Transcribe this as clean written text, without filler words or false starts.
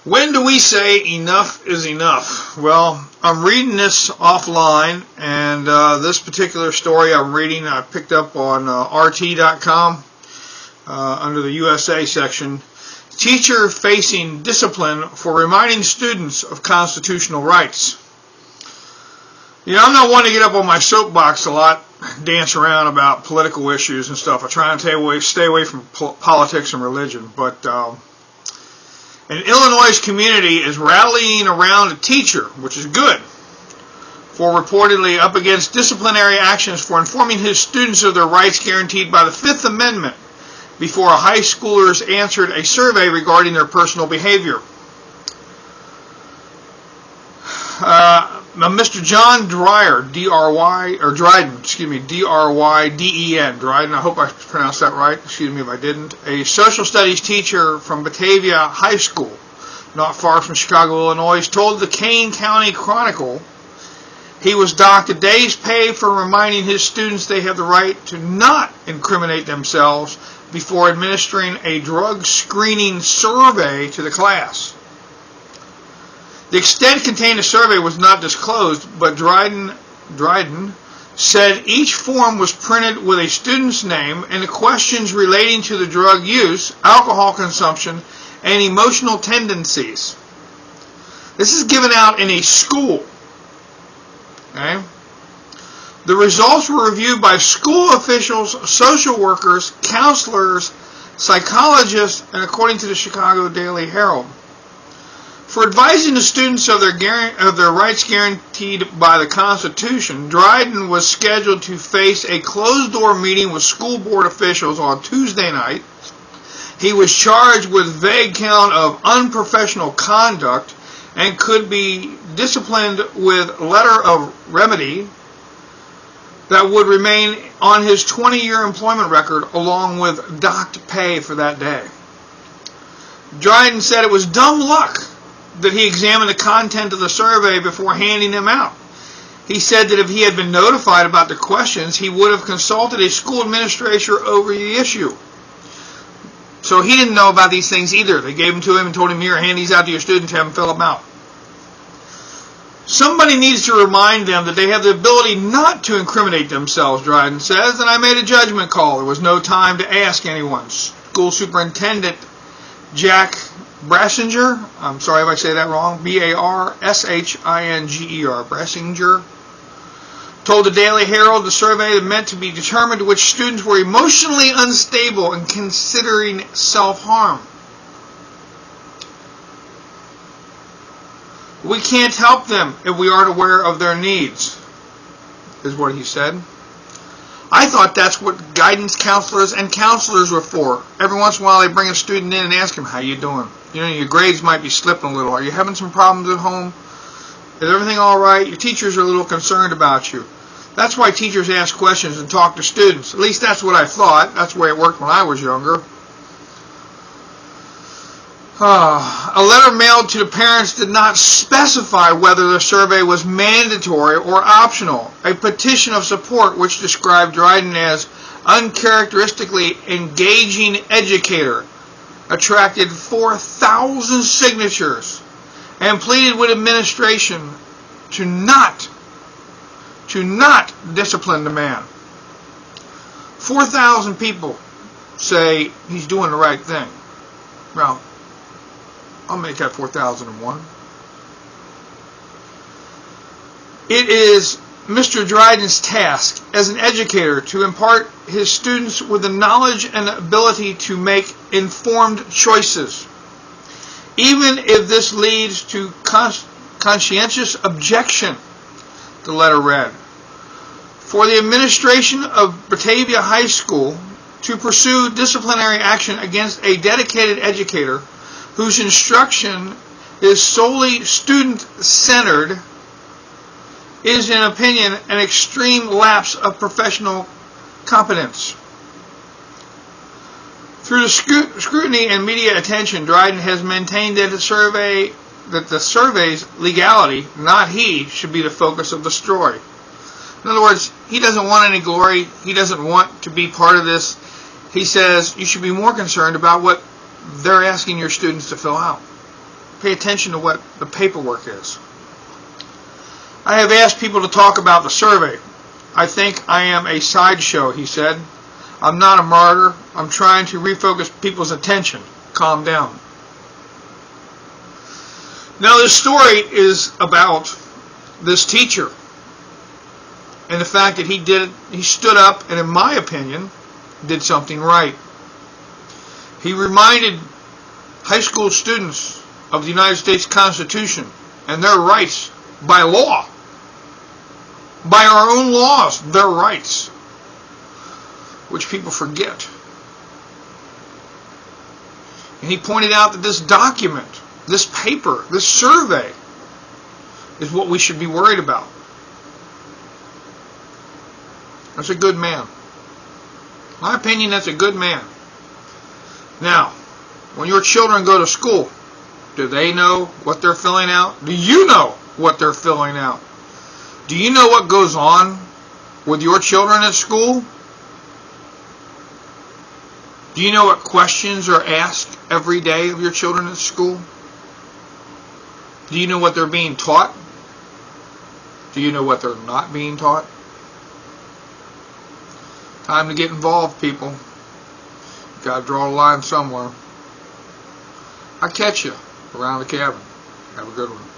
When do we say enough is enough? Well, I'm reading this offline, and this particular story I picked up on RT.com under the USA section. Teacher facing discipline for reminding students of constitutional rights. You know, I'm not one to get up on my soapbox a lot, dance around about political issues and stuff. I try and stay away from politics and religion, but an Illinois community is rallying around a teacher, which is good, for reportedly up against disciplinary actions for informing his students of their rights guaranteed by the Fifth Amendment before high schoolers answered a survey regarding their personal behavior. Mr. John Dryden, Dryden, I hope I pronounced that right, excuse me if I didn't, a social studies teacher from Batavia High School, not far from Chicago, Illinois, told the Kane County Chronicle he was docked a day's pay for reminding his students they have the right to not incriminate themselves before administering a drug screening survey to the class. The extent contained in the survey was not disclosed, but Dryden said each form was printed with a student's name and the questions relating to the drug use, alcohol consumption, and emotional tendencies. This is given out in a school. Okay? The results were reviewed by school officials, social workers, counselors, psychologists, and according to the Chicago Daily Herald. For advising the students of their rights guaranteed by the Constitution, Dryden was scheduled to face a closed-door meeting with school board officials on Tuesday night. He was charged with vague count of unprofessional conduct and could be disciplined with letter of remedy that would remain on his 20-year employment record along with docked pay for that day. Dryden said it was dumb luck that he examined the content of the survey before handing them out. He said that if he had been notified about the questions, he would have consulted a school administrator over the issue. So he didn't know about these things either. They gave them to him and told him, here, hand these out to your students, have them fill them out. Somebody needs to remind them that they have the ability not to incriminate themselves, Dryden says, and I made a judgment call. There was no time to ask anyone. School Superintendent Jack Brasinger, I'm sorry if I say that wrong, Barsinger, Brasinger, told the Daily Herald the survey meant to be determined which students were emotionally unstable and considering self-harm. We can't help them if we aren't aware of their needs, is what he said. I thought that's what guidance counselors and counselors were for. Every once in a while they bring a student in and ask him, how you doing? You know, your grades might be slipping a little. Are you having some problems at home? Is everything all right? Your teachers are a little concerned about you. That's why teachers ask questions and talk to students. At least that's what I thought. That's the way it worked when I was younger. A letter mailed to the parents did not specify whether the survey was mandatory or optional. A petition of support, which described Dryden as uncharacteristically engaging educator, attracted 4,000 signatures and pleaded with administration to not discipline the man. 4,000 people say he's doing the right thing. Well, I'll make that 4,001. It is Mr. Dryden's task as an educator to impart his students with the knowledge and ability to make informed choices, even if this leads to conscientious objection, the letter read. For the administration of Batavia High School to pursue disciplinary action against a dedicated educator whose instruction is solely student-centered is, in opinion, an extreme lapse of professional competence. Through the scrutiny and media attention, Dryden has maintained that the survey's legality, not he, should be the focus of the story. In other words, he doesn't want any glory. He doesn't want to be part of this. He says you should be more concerned about what they're asking your students to fill out. pay attention to what the paperwork is. I have asked people to talk about the survey. I think I am a sideshow, he said. I'm not a martyr. I'm trying to refocus people's attention. Calm down. Now, this story is about this teacher and the fact that he stood up and, in my opinion, did something right. He reminded high school students of the United States Constitution and their rights by law. By our own laws, their rights, which people forget. And he pointed out that this document, this paper, this survey is what we should be worried about. That's a good man. In my opinion, that's a good man. Now, when your children go to school, do they know what they're filling out? Do you know what they're filling out? Do you know what goes on with your children at school? Do you know what questions are asked every day of your children at school? Do you know what they're being taught? Do you know what they're not being taught? Time to get involved, people. Got to draw a line somewhere. I'll catch you around the cabin. Have a good one.